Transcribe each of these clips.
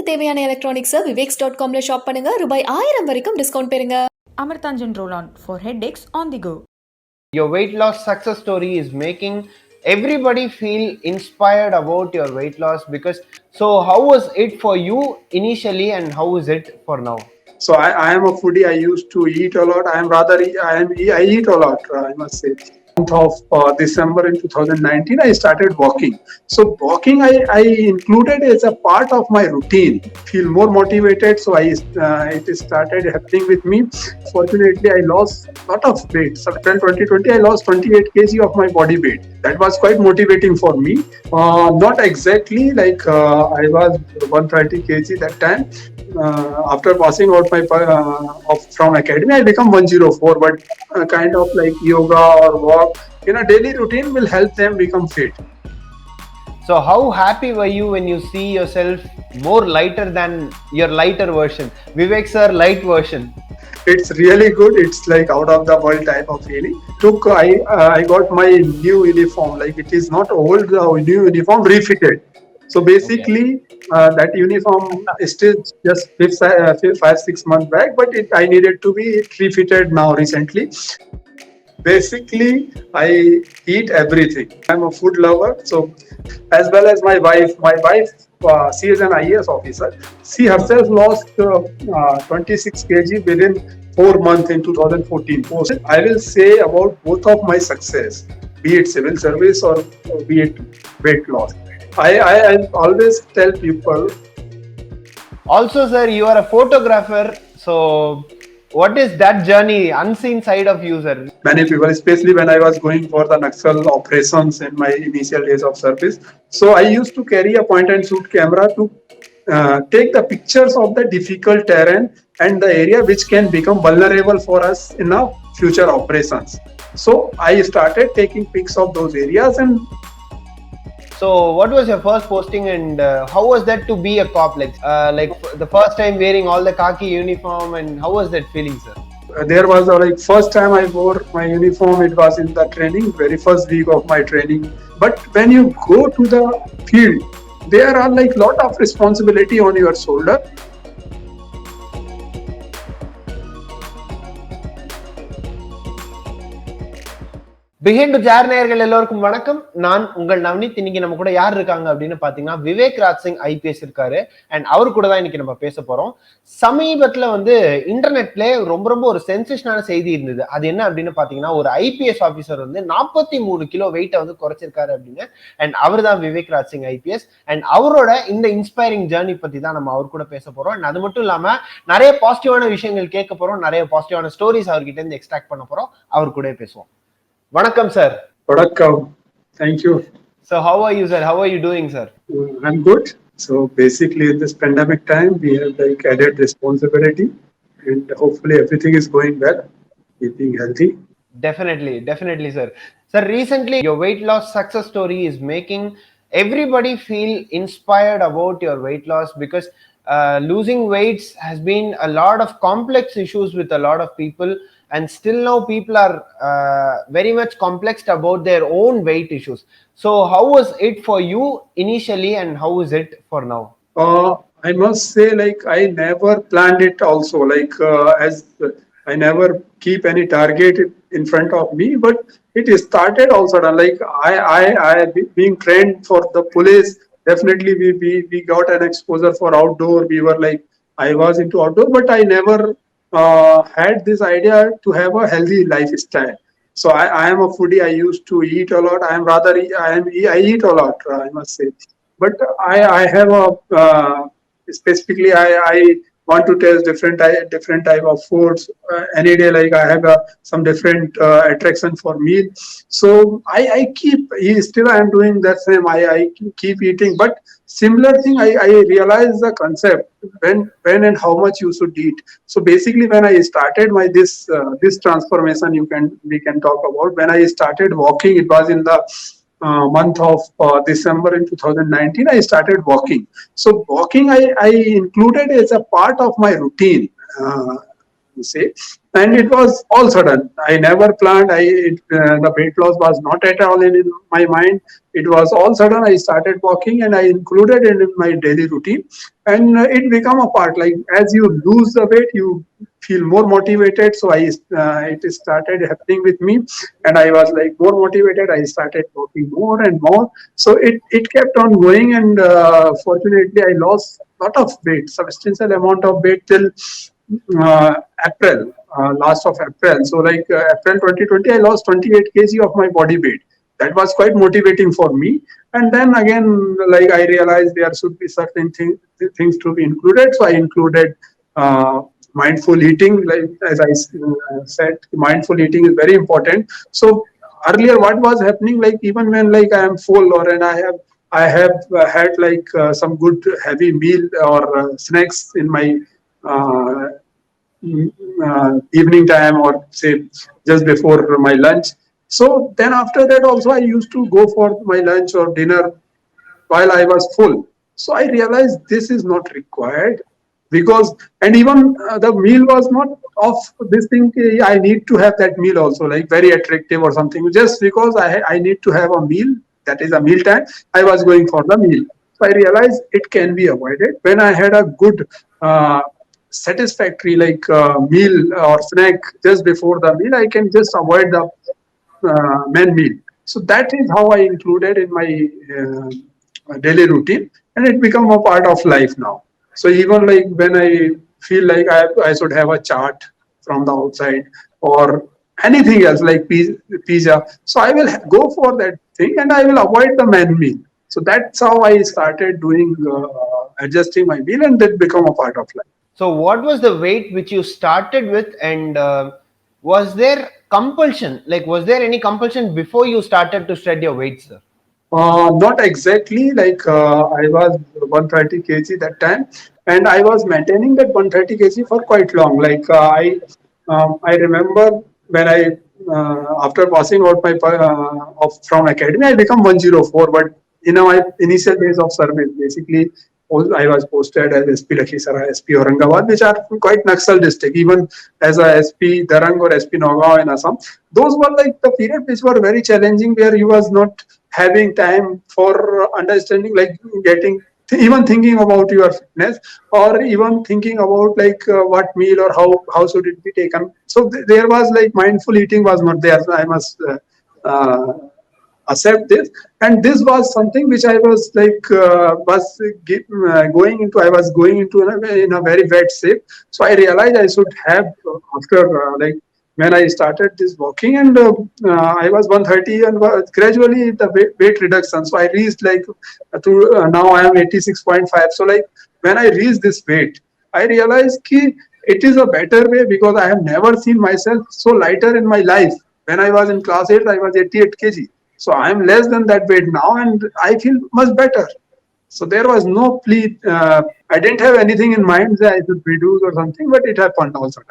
வீட்டுக்கு தேவையான electronics விவேக்ஸ்.com shop பண்ணுங்க. ரூபாய் 1000 வரைக்கும் டிஸ்கவுண்ட் பெறுங்க. Amarthanjan Roll-On for headaches on the go. Your weight loss success story is making everybody feel inspired about your weight loss because so how was it for you initially and how is it for now? So I am a foodie. I used to eat a lot. I eat a lot. I must say. Month of December in 2019, I started walking. So walking, I included as a part of my routine. Feel more motivated. So it started happening with me. Fortunately, I lost a lot of weight. So in 2020, I lost 28 kg of my body weight. That was quite motivating for me. Not exactly like I was 130 kg that time. After passing out my from academy, I become 104. But kind of like yoga or walk in a daily routine will help them become fit. So how happy were you when you see yourself more lighter than your lighter version, Vivek sir light version? It's really good. It's like out of the world type of feeling. I got my new uniform. Like it is not old, new uniform refitted. So basically, that uniform is still just 5-6 months back, but I needed to be refitted now recently. Basically, I eat everything. I'm a food lover, so as well as my wife. My wife, she is an IAS officer. She herself lost 26 kg within 4 months in 2014. I will say about both of my success, be it civil service or be it weight loss. I always tell people. Also, sir, you are a photographer, so what is that journey, unseen side of you, sir? Many people, especially when I was going for the Naxal operations in my initial days of service, so I used to carry a point and shoot camera to take the pictures of the difficult terrain and the area which can become vulnerable for us in our future operations. So I started taking pics of those areas. And so what was your first posting and how was that to be a cop, like the first time wearing all the khaki uniform, and how was that feeling, sir? There was first time I wore my uniform, it was in the training, very first week of my training. But when you go to the field, there are like lot of responsibility on your shoulder. Behind to chair நேயர்கள் எல்லோருக்கும் வணக்கம். நான் உங்கள் நவனித். இன்னைக்கு நம்ம கூட யார் இருக்காங்க அப்படின்னு பாத்தீங்கன்னா விவேக் ராஜ் சிங் ஐபிஎஸ் இருக்காரு. அண்ட் அவரு கூட தான் இன்னைக்கு நம்ம பேச போறோம். சமீபத்துல இன்டர்நெட்ல ரொம்ப ஒரு சென்சேஷனான செய்தி இருந்தது. அது என்ன அப்படின்னு பாத்தீங்கன்னா, ஒரு ஐபிஎஸ் ஆபீசர் 43 கிலோ வெயிட்டை குறைச்சிருக்காரு அப்படின்னு. அண்ட் அவர் தான் விவேக் ராஜ் சிங் ஐபிஎஸ். அண்ட் அவரோட இந்த இன்ஸ்பைரிங் ஜேர்னி பத்தி தான் நம்ம அவர் கூட பேச போறோம். அண்ட் அது மட்டும் இல்லாம நிறைய பாசிட்டிவான விஷயங்கள் கேட்க போறோம், நிறைய பாசிட்டிவான ஸ்டோரிஸ் அவர்கிட்ட இருந்து எக்ஸ்ட்ராக்ட் பண்ண போறோம். அவர் கூட பேசுவோம். Vanakkam, sir. Vanakkam. Thank you. So how are you, sir? How are you doing, sir? I'm good. So basically in this pandemic time, we have added responsibility and hopefully everything is going well, keeping healthy. Definitely, sir. Sir, recently your weight loss success story is making everybody feel inspired about your weight loss because losing weights has been a lot of complex issues with a lot of people. And still now people are very much complexed about their own weight issues. So how was it for you initially and how is it for now? I must say, I never planned it also. As I never keep any target in front of me, but it started also. I being trained for the police, definitely we got an exposure for outdoor. We were I was into outdoor, but I never had this idea to have a healthy lifestyle. So I am a foodie. I used to eat a lot. I eat a lot, I must say. But I have specifically I want to taste different type of foods any day. I have some different attraction for meal. So I am doing that same. I keep eating, but similar thing. I realize the concept when and how much you should eat. So basically, when I started this transformation, we can talk about. When I started walking, it was in the month of December in 2019, I started walking. So walking, I included as a part of my routine. say. And it was all sudden. I never planned. The weight loss was not at all in my mind. It was all sudden. I started walking, and I included it in my daily routine, and it became a part. Like as you lose the weight, you feel more motivated. So it started happening with me, and I was like more motivated. I started walking more and more. So it kept on going, and fortunately, I lost a lot of weight, substantial amount of weight till April, last of April. So like April 2020, I lost 28 kg of my body weight. That was quite motivating for me. And then again, like I realized there should be certain things to be included. So I included mindful eating. Like as I said, mindful eating is very important. So earlier, what was happening, like even when like I am full or and I have had like some good heavy meal or snacks in my uh, evening time or say just before my lunch. So then after that also I used to go for my lunch or dinner while I was full. So I realized this is not required because, and even the meal was not of this thing. I need to have that meal also, like very attractive or something. Just because I need to have a meal, that is a meal time, I was going for the meal. So I realized it can be avoided when I had a good, satisfactory like meal or snack just before the meal. I can just avoid the main meal. So that is how I included in my daily routine, and it become a part of life now. So even like when I feel like I should have a chart from the outside or anything else like pizza, so I will go for that thing and I will avoid the main meal. So that's how I started doing adjusting my meal, and that become a part of life. So, what was the weight which you started with, and was there compulsion? Like, was there any compulsion before you started to shred your weight, sir? Not exactly. Like I was 130 kg that time, and I was maintaining that 130 kg for quite long. Like I remember when I after passing out my from academy, I become 104. But in my initial days of service, basically, I was posted as SP Lakhisara, SP Aurangabad, which are quite Naxal district. Even as a SP Darang or SP Nagaon in Assam, those were like the period which were very challenging, where you was not having time for understanding, like getting even thinking about your fitness, or even thinking about like what meal or how should it be taken. So there was like mindful eating was not there. So I must uh, accept this, and this was something which I was like going into. I was going into in a very bad shape. So I realized I should have after like when I started this walking, and I was 130, and gradually the weight reduction. So I reached like to now I am 86.5. So like when I reached this weight, I realized ki it is a better way, because I have never seen myself so lighter in my life. When I was in class 8, I was 88 kg. So I am less than that weight now, and I feel much better. So there was no plea. I didn't have anything in mind that I should reduce or something, but it happened also.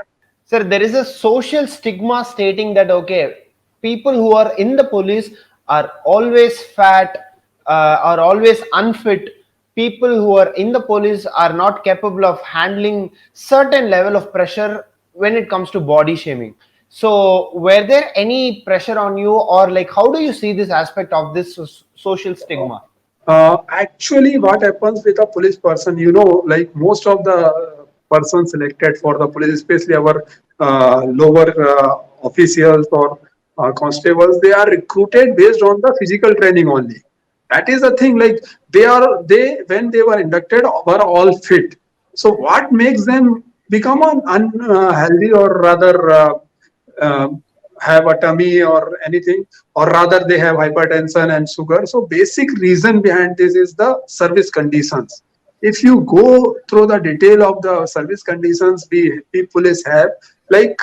Sir, there is a social stigma stating that okay, people who are in the police are always fat, are always unfit. People who are in the police are not capable of handling certain level of pressure when it comes to body shaming. So, were there any pressure on you, or like how do you see this aspect of this social stigma? Actually, what happens with a police person, like most of the persons selected for the police, especially our lower officials or constables, they are recruited based on the physical training only. That is the thing. Like they when they were inducted were all fit. So what makes them become unhealthy, or rather uh, have a tummy or anything, or rather they have hypertension and sugar. So basic reason behind this is the service conditions. If you go through the detail of the service conditions we police have, like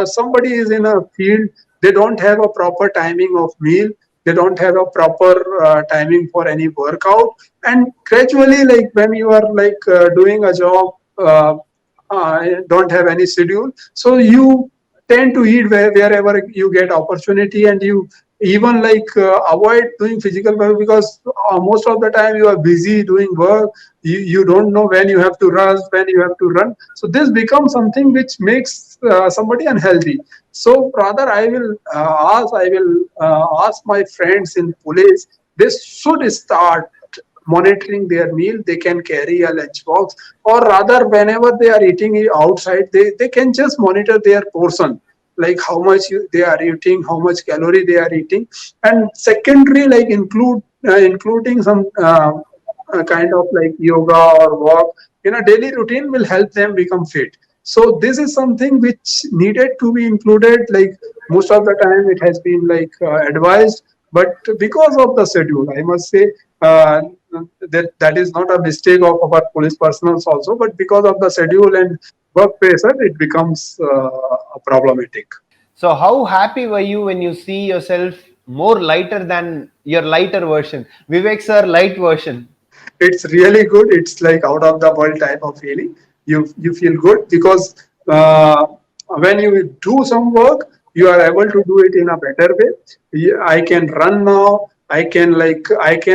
somebody is in a field, they don't have a proper timing of meal, they don't have a proper timing for any workout, and gradually, like when you are like doing a job, don't have any schedule, so you tend to eat wherever you get opportunity, and you even like avoid doing physical work, because most of the time you are busy doing work. You don't know when you have to rush, when you have to run. So this becomes something which makes somebody unhealthy. So rather I will ask my friends in police, they should start monitoring their meal. They can carry a lunchbox, or rather whenever they are eating outside, they can just monitor their portion, like how much they are eating, how much calorie they are eating. And secondary, like including some kind of like yoga or walk in a daily routine will help them become fit. So this is something which needed to be included. Like most of the time it has been like advised, but because of the schedule, I must say, uh, that is not a mistake of our police personnel also, but because of the schedule and work pressure, it becomes problematic. So how happy were you when you see yourself more lighter than your lighter version? Vivek sir, light version. It's really good. It's like out of the world type of feeling. You feel good because when you do some work, you are able to do it in a better way. I can run now. I can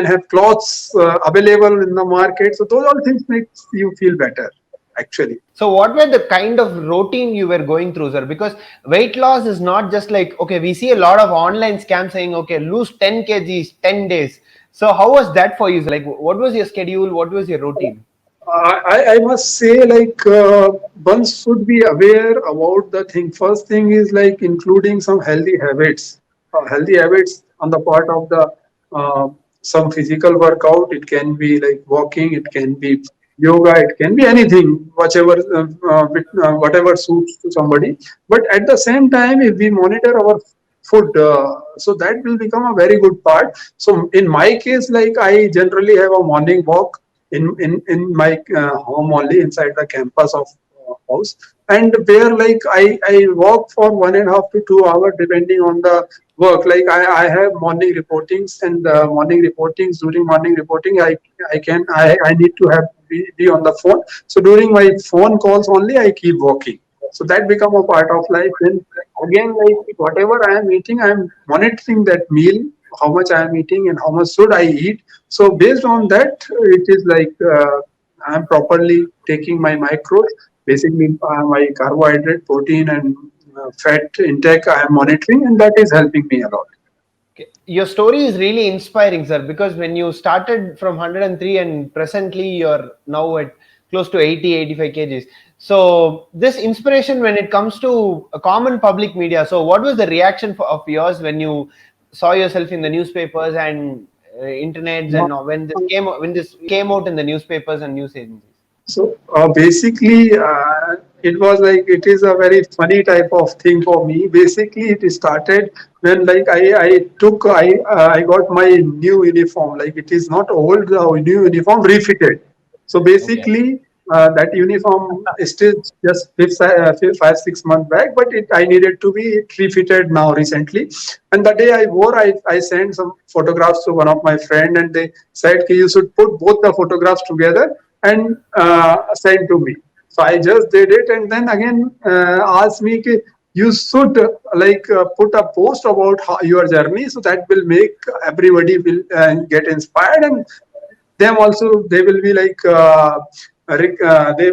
have clothes available in the market. So those all things makes you feel better, actually. So what were the kind of routine you were going through, sir? Because weight loss is not just like, okay, we see a lot of online scams saying, okay, lose 10 kgs, 10 days. So how was that for you? Like, what was your schedule? What was your routine? I must say, like, one should be aware about the thing. First thing is like including some healthy habits on the part of the some physical workout. It can be like walking, it can be yoga, it can be anything, whatever suits to somebody. But at the same time, if we monitor our food, so that will become a very good part. So in my case, like I generally have a morning walk in my home, only inside the campus of house, and where like I walk for 1.5 to 2 hours depending on the work. Like I have morning reportings, and morning reportings, during morning reporting I need to have be on the phone. So during my phone calls only I keep walking. So that become a part of life. And again, like whatever I am eating, I am monitoring that meal, how much I am eating and how much should I eat. So based on that, it is like I'm properly taking my macros, basically my carbohydrate, protein, and fat intake. I am monitoring, and that is helping me a lot. Okay. Your story is really inspiring, sir, because when you started from 103 and presently you're now at close to 80, 85 kgs. So this inspiration when it comes to a common public media. So what was the reaction of yours when you saw yourself in the newspapers and internets, and when this came out in the newspapers and news agencies? So basically, it was like it is a very funny type of thing for me. Basically, it started when like I got my new uniform. Like it is not old, the new uniform refitted. So Okay. basically, that uniform is still just 5 6 months back, but I needed to be refitted now recently. And the day I wore, I sent some photographs to one of my friend, and they said, "Okay, you should put both the photographs together and send to me." So I just did it, and then again asked me, "Ki, you should put a post about your journey, so that will make everybody will get inspired, and them also they will be like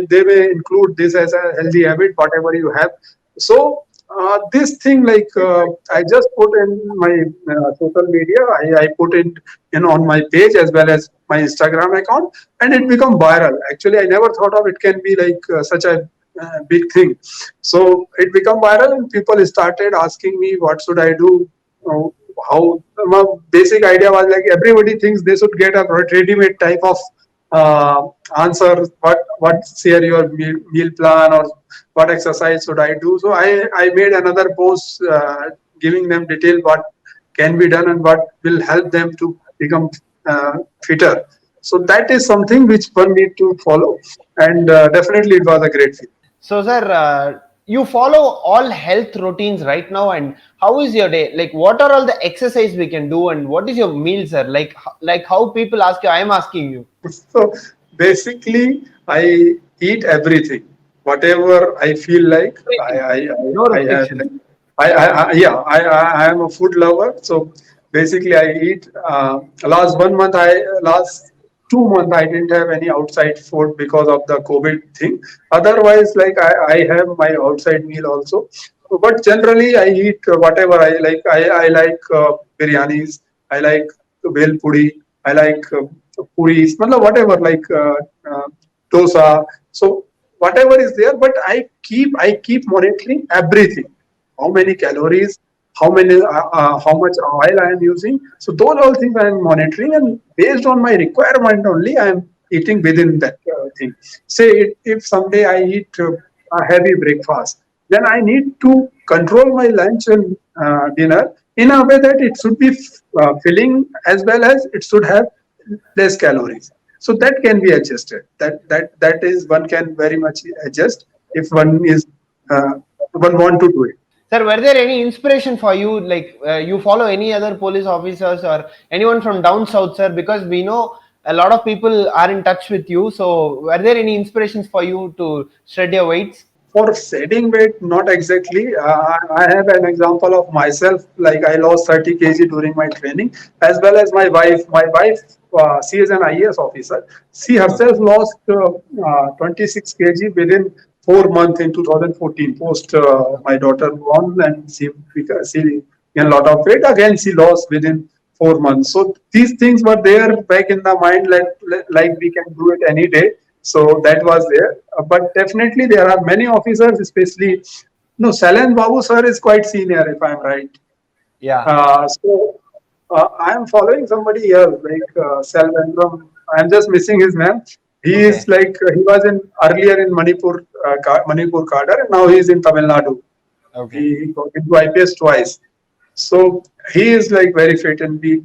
they may include this as a healthy habit, whatever you have." So this thing, like I just put in my social media, I put it in on my page as well as my Instagram account, and it become viral. Actually, I never thought of it can be like such a big thing. So it become viral, and people started asking me what should I do. uh, how my basic idea was like everybody thinks they should get a ready-made type of answer. What's here your meal plan, or what exercise should I do? So I made another post giving them detail what can be done and what will help them to become fitter. So that is something which one need to follow, and definitely it was a great feeling. So, sir, you follow all health routines right now, and how is your day? Like, what are all the exercise we can do, and what is your meal, sir? Like how people ask you, I am asking you. So basically, I eat everything, whatever I feel like. Everything. No I have. restrictions. I am a food lover. So basically, I eat. Last 2 months, I didn't have any outside food because of the COVID thing. Otherwise, like I have my outside meal also. But generally, I eat whatever I like. I like biryanis. I like bhel puri. I like puris. Whatever, like dosa. So whatever is there, but I keep monitoring everything, how many calories, how much oil I am using. So those all things I am monitoring, and based on my requirement only, I am eating within that thing. Say if someday I eat a heavy breakfast, then I need to control my lunch and dinner in a way that it should be filling as well as it should have less calories. So that can be adjusted. That is, one can very much adjust if uh, one want to do it. Sir, were there any inspiration for you? Like, you follow any other police officers or anyone from down south, sir? Because we know a lot of people are in touch with you. So, were there any inspirations for you to shred your weights? For shedding weight, not exactly. I have an example of myself. Like I lost 30 kg during my training, as well as my wife. My wife, she is an IAS officer. She herself lost 26 kg within 4 months in 2014. Post my daughter born, and she gained a lot of weight. Again, she lost within 4 months. So these things were there back in the mind, like we can do it any day. So that was there. But definitely there are many officers, especially, no, Salen Babu sir is quite senior, if I'm right. Yeah. I am following somebody else, like Selvendram. I'm just missing his name. He Okay. is like, he was in earlier in Manipur cadre, and now he is in Tamil Nadu. Okay. He got into IPS twice. So he is like very fit, and he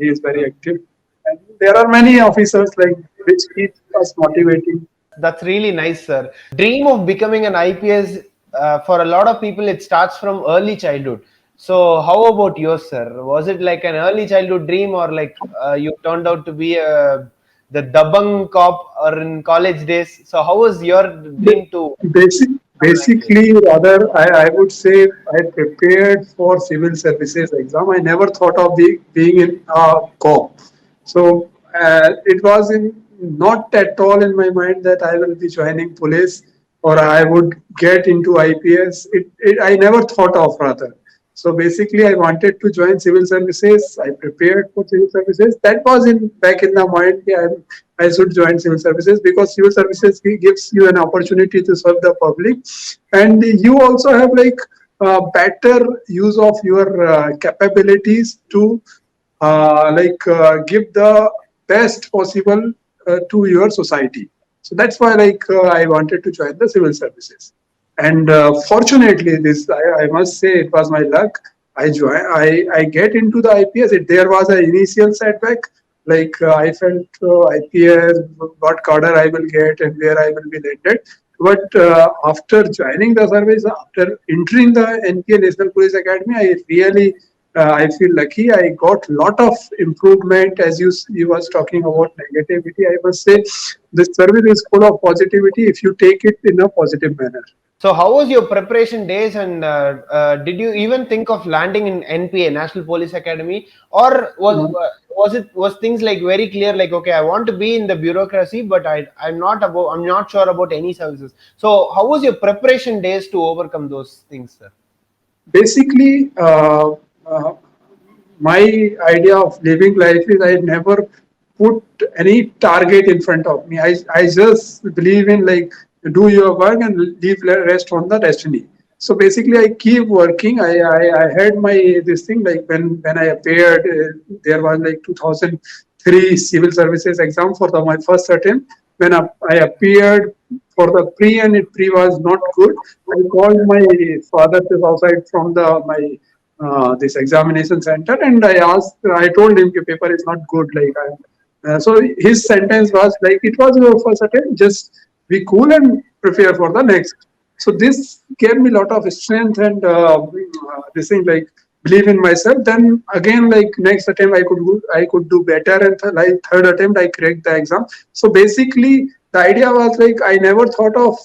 is very active. And there are many officers like which keep us motivating. That's really nice, sir. Dream of becoming an IPS, for a lot of people, it starts from early childhood. So, how about yours, sir? Was it like an early childhood dream, or like you turned out to be the Dabang cop, or in college days? So, how was your dream to Basic, become an IPS? Basically, rather, I would say I prepared for civil services exam. I never thought of being in a cop. So it was not at all in my mind that I will be joining police or I would get into IPS. I never thought of, rather. So basically, I wanted to join civil services. I prepared for civil services. That was in back in the mind. Yeah, I should join civil services because civil services gives you an opportunity to serve the public, and you also have like better use of your capabilities to give the best possible to your society. So that's why I wanted to join the civil services. And fortunately, I must say it was my luck. I get into the IPS. There was an initial setback. I felt IPS, what cadre I will get and where I will be landed. But after joining the service, after entering the NPA National Police Academy, I feel lucky. I got lot of improvement. As you was talking about negativity, I must say this service is full of positivity if you take it in a positive manner. So, how was your preparation days, and did you even think of landing in NPA, National Police Academy, or was things like very clear, like, okay, I want to be in the bureaucracy, but I'm not sure about any services. So, how was your preparation days to overcome those things, sir? Basically, my idea of living life is I never put any target in front of me. I just believe in like do your work and leave rest on the destiny. So basically, I keep working. I had my this thing like when I appeared, there was like 2003 civil services exam for my first attempt. When I appeared for the pre and pre was not good, I called my father outside from the my this examination center, and I told him the paper is not good. So his sentence was like, it was your first attempt, just be cool and prepare for the next. So this gave me a lot of strength and this thing like believe in myself. Then again, like next attempt I could do better, and like third attempt I cracked the exam. So basically, the idea was like I never thought of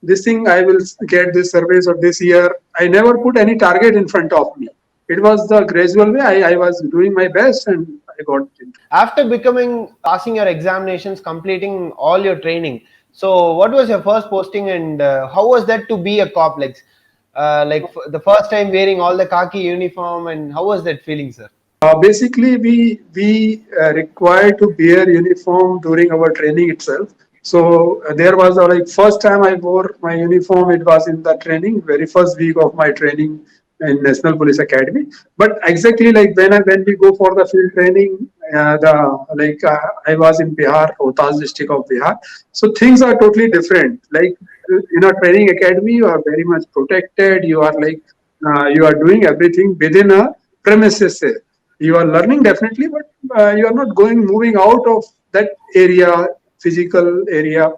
this thing I will get this service or this year. I never put any target in front of me. It was the gradual way. I was doing my best and I got it. After passing your examinations, completing all your training, so what was your first posting, and how was that to be a cop? The first time wearing all the khaki uniform, and how was that feeling, sir? Basically, we required to wear uniform during our training itself. So there was like first time I wore my uniform. It was in the training, very first week of my training in National Police Academy. But exactly like when we go for the field training, I was in Bihar, Rohtas district of Bihar. So things are totally different. Like in a training academy, you are very much protected. You are you are doing everything within a premises. You are learning definitely, but you are not moving out of that area, physical area.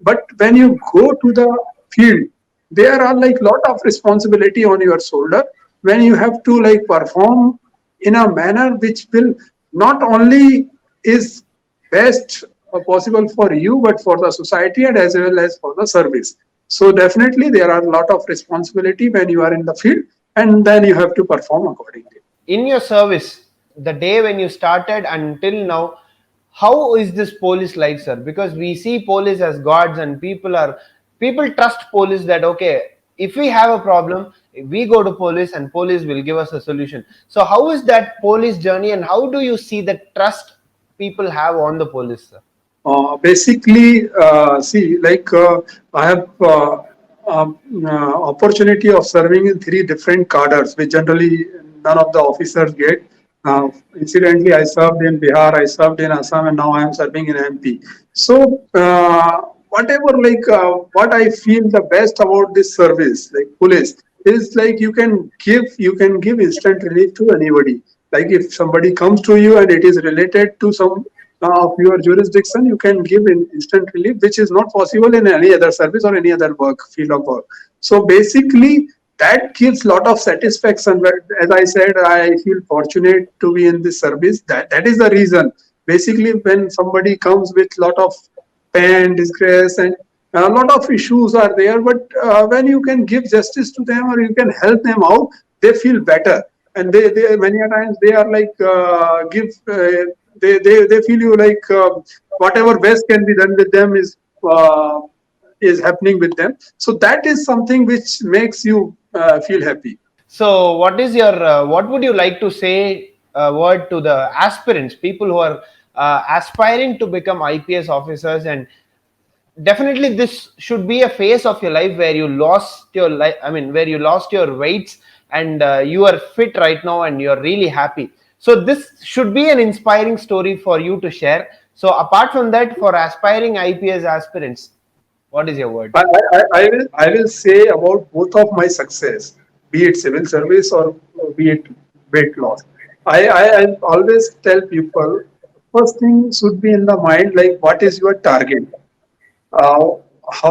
But when you go to the field, there are like lot of responsibility on your shoulder when you have to like perform in a manner which will not only is best possible for you, but for the society and as well as for the service. So definitely there are a lot of responsibility when you are in the field, and then you have to perform accordingly. In your service, the day when you started until now, how is this police life, sir? Because we see police as gods, and people trust police that okay, if we have a problem, we go to police and police will give us a solution. So how is that police journey, and how do you see the trust people have on the police, sir? Basically, see, I have opportunity of serving in three different cadres, which generally none of the officers get. Incidentally, I served in Bihar, I served in Assam, and now I am serving in MP. So, what I feel the best about this service, like police, is like you can give instant relief to anybody. Like if somebody comes to you and it is related to some of your jurisdiction, you can give instant relief, which is not possible in any other service or any other field of work. So basically, that gives lot of satisfaction. But as I said, I feel fortunate to be in this service. That is the reason. Basically, when somebody comes with lot of pain, disgrace, and a lot of issues are there, but when you can give justice to them or you can help them out, they feel better. And they many a times they are like they feel you like whatever best can be done with them is happening with them. So that is something which makes you feel happy. So what would you like to say word to the aspirants, people who are aspiring to become IPS officers? And definitely this should be a phase of your life where you lost your life, where you lost your weights, and you are fit right now and you're really happy. So this should be an inspiring story for you to share. So apart from that, for aspiring IPS aspirants, what is your word? I will say about both of my success, be it civil service or be it weight loss. I always tell people, first thing should be in the mind, like what is your target? uh,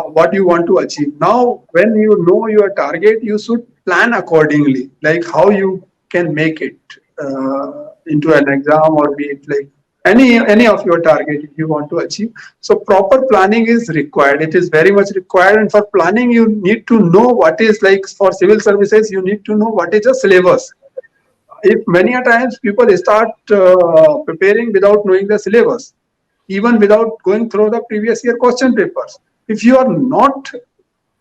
what you want to achieve. Now, when you know your target, you should plan accordingly, like how you can make it into an exam or be it like any of your target you want to achieve. So proper planning is required. It is very much required. And for planning, you need to know what is like for civil services. You need to know what is the syllabus. If many a times people start preparing without knowing the syllabus, even without going through the previous year question papers. If you are not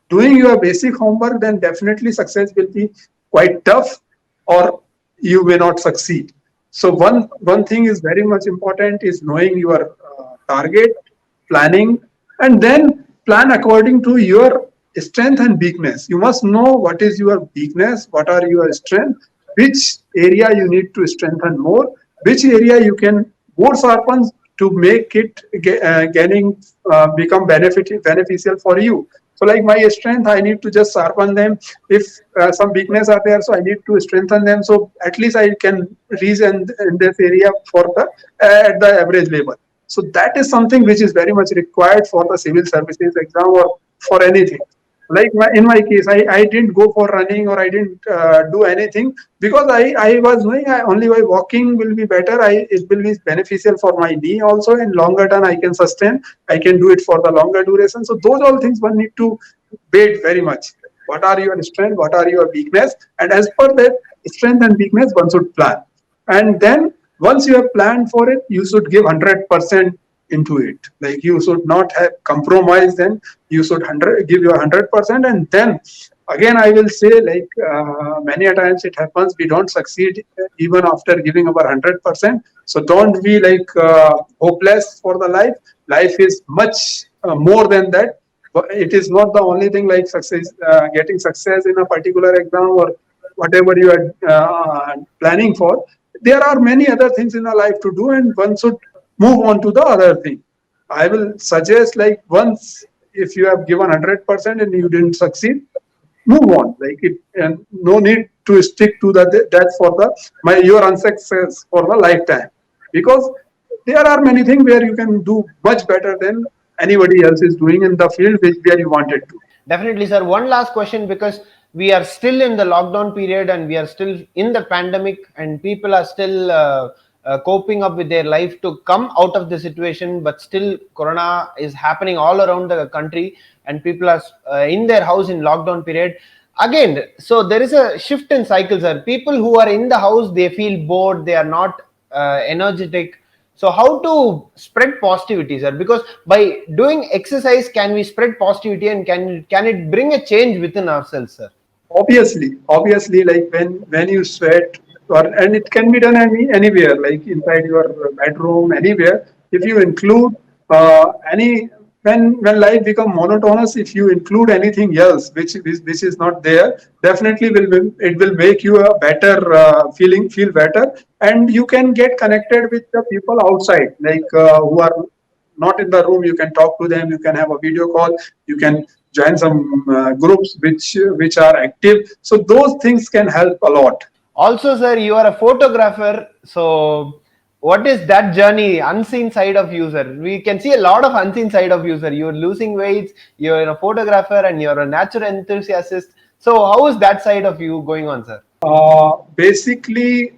doing your basic homework, then definitely success will be quite tough, or you may not succeed. So one thing is very much important is knowing your target, planning, and then plan according to your strength and weakness. You must know what is your weakness, what are your strengths, which area you need to strengthen more, which area you can more sharpen to make it become beneficial for you. So like my strength, I need to just sharpen them. If some weakness are there, so I need to strengthen them. So at least I can reach in this area for the at the average level. So that is something which is very much required for the civil services exam or for anything. like in my case, I didn't go for running or I didn't do anything because I was knowing only by walking will be better. It will be beneficial for my knee also. In longer term, I can sustain. I can do it for the longer duration. So those all things one need to wait very much. What are your strength? What are your weakness? And as per that strength and weakness, one should plan. And then once you have planned for it, you should give 100% into it. Like you should not have compromise. Then you should give your 100%, and then again I will say, like many a times it happens we don't succeed even after giving our 100%. So don't be like hopeless for the life. Life is much more than that. But it is not the only thing like success, getting success in a particular exam or whatever you are planning for. There are many other things in our life to do, and one should move on to the other thing. I will suggest, like, once if you have given 100% and you didn't succeed, move on. Like it, and no need to stick to that for your unsuccess for the lifetime, because there are many things where you can do much better than anybody else is doing in the field where you wanted to. Definitely, sir. One last question, because we are still in the lockdown period and we are still in the pandemic, and people are still coping up with their life to come out of the situation, but still corona is happening all around the country and people are in their house in lockdown period again. So there is a shift in cycles, sir. People who are in the house, they feel bored, they are not energetic. So how to spread positivity, sir? Because by doing exercise, can we spread positivity, and can it bring a change within ourselves, sir? Obviously, like when you sweat, and it can be done anywhere, like inside your bedroom, anywhere. If you include any when life become monotonous, if you include anything else which is not there, definitely it will make you a better feel better, and you can get connected with the people outside, like who are not in the room. You can talk to them, you can have a video call, you can join some groups which are active. So those things can help a lot. Also, sir, you are a photographer. So what is that journey, unseen side of you, sir? We can see a lot of unseen side of you, sir. You're losing weight, you're a photographer, and you're a natural enthusiast. So how is that side of you going on, sir? Basically,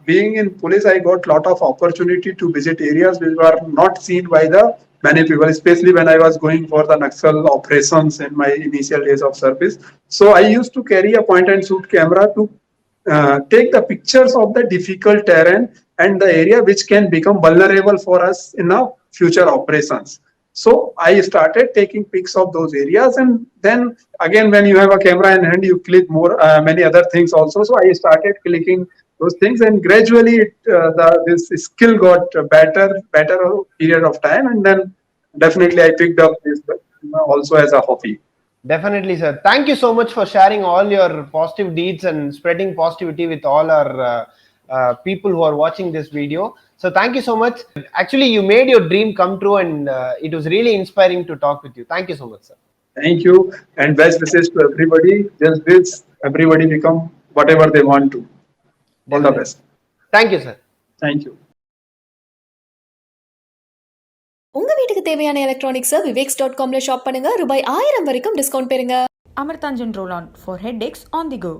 being in police, I got lot of opportunity to visit areas which were not seen by the many people, especially when I was going for the Naxal operations in my initial days of service. So I used to carry a point and shoot camera to take the pictures of the difficult terrain and the area which can become vulnerable for us in our future operations. So I started taking pics of those areas, and then again, when you have a camera in hand, you click more many other things also. So I started clicking those things, and gradually this skill got better period of time, and then definitely I picked up this also as a hobby. Definitely, sir. Thank you so much for sharing all your positive deeds and spreading positivity with all our people who are watching this video. So thank you so much. Actually, you made your dream come true, and it was really inspiring to talk with you. Thank you so much, sir. Thank you, and best wishes to everybody. Just this, everybody become whatever they want to. All the best. Thank you, sir. Thank you. உங்க வீட்டுக்கு தேவையான எலக்ட்ரானிக்ஸை விவேக்ஸ்.comல shop பண்ணுங்க. ரூபாய் 1000 வரைக்கும் discount பெறுங்க. Amarthanjan Roll-On for headaches on the go.